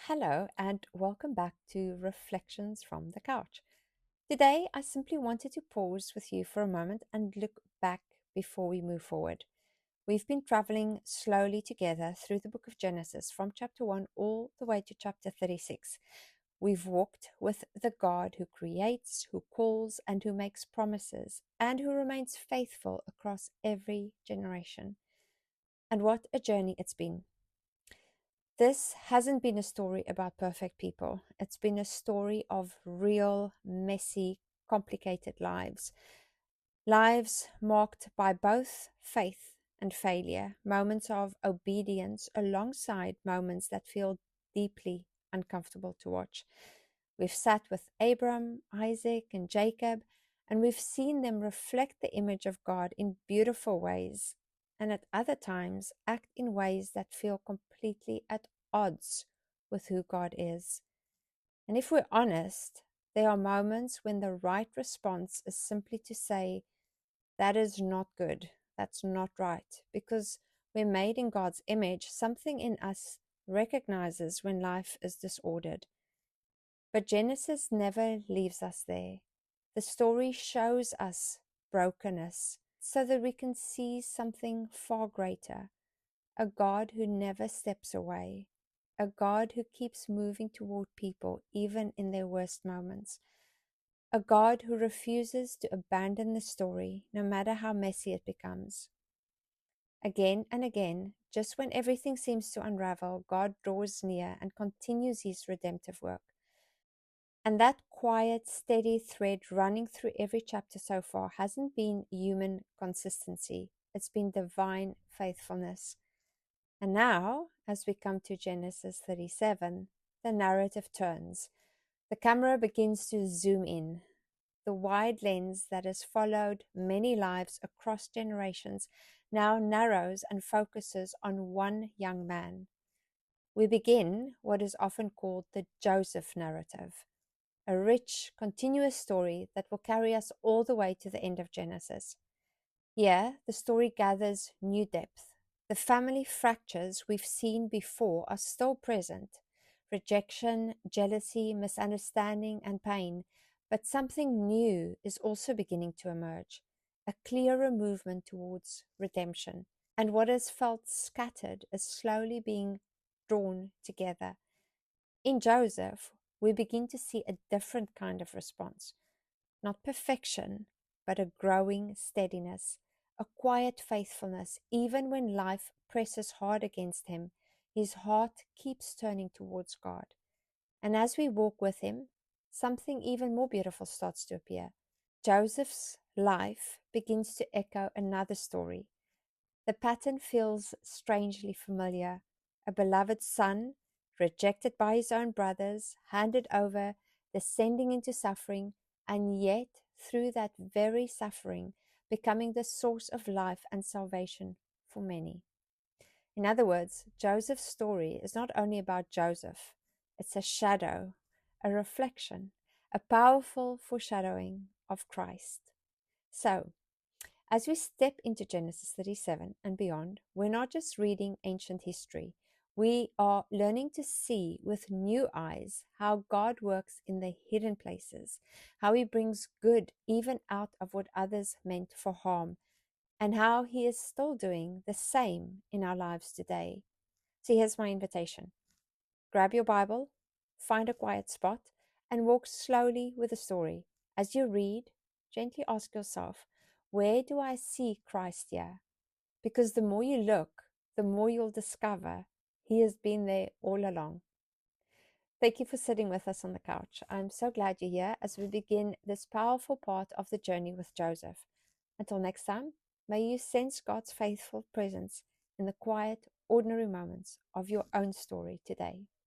Hello, and welcome back to Reflections from the Couch. Today, I simply wanted to pause with you for a moment and look back before we move forward. We've been traveling slowly together through the book of Genesis from chapter 1 all the way to chapter 36. We've walked with the God who creates, who calls, and who makes promises, and who remains faithful across every generation. And what a journey it's been! This hasn't been a story about perfect people. It's been a story of real, messy, complicated lives. Lives marked by both faith and failure, moments of obedience alongside moments that feel deeply uncomfortable to watch. We've sat with Abram, Isaac, and Jacob, and we've seen them reflect the image of God in beautiful ways, and at other times act in ways that feel completely at odds with who God is. And if we're honest, there are moments when the right response is simply to say, that is not good. That's not right. Because we're made in God's image, something in us recognizes when life is disordered. But Genesis never leaves us there. The story shows us brokenness so that we can see something far greater, a God who never steps away, a God who keeps moving toward people even in their worst moments, a God who refuses to abandon the story no matter how messy it becomes. Again and again, just when everything seems to unravel, God draws near and continues his redemptive work. And that quiet, steady thread running through every chapter so far hasn't been human consistency, it's been divine faithfulness. And now, as we come to Genesis 37, the narrative turns. The camera begins to zoom in. The wide lens that has followed many lives across generations now narrows and focuses on one young man. We begin what is often called the Joseph narrative, a rich, continuous story that will carry us all the way to the end of Genesis. Here, the story gathers new depth. The family fractures we've seen before are still present: rejection, jealousy, misunderstanding, and pain. But something new is also beginning to emerge, a clearer movement towards redemption. And what has felt scattered is slowly being drawn together. In Joseph, we begin to see a different kind of response. Not perfection, but a growing steadiness, a quiet faithfulness. Even when life presses hard against him, his heart keeps turning towards God. And as we walk with him, something even more beautiful starts to appear. Joseph's life begins to echo another story. The pattern feels strangely familiar. A beloved son, rejected by his own brothers, handed over, descending into suffering, and yet, through that very suffering, becoming the source of life and salvation for many. In other words, Joseph's story is not only about Joseph, it's a shadow, a reflection, a powerful foreshadowing of Christ. So, as we step into Genesis 37 and beyond, we're not just reading ancient history. We are learning to see with new eyes how God works in the hidden places, how he brings good even out of what others meant for harm, and how he is still doing the same in our lives today. So here's my invitation. Grab your Bible, find a quiet spot, and walk slowly with the story. As you read, gently ask yourself, where do I see Christ here? Because the more you look, the more you'll discover he has been there all along. Thank you for sitting with us on the couch. I'm so glad you're here as we begin this powerful part of the journey with Joseph. Until next time, may you sense God's faithful presence in the quiet, ordinary moments of your own story today.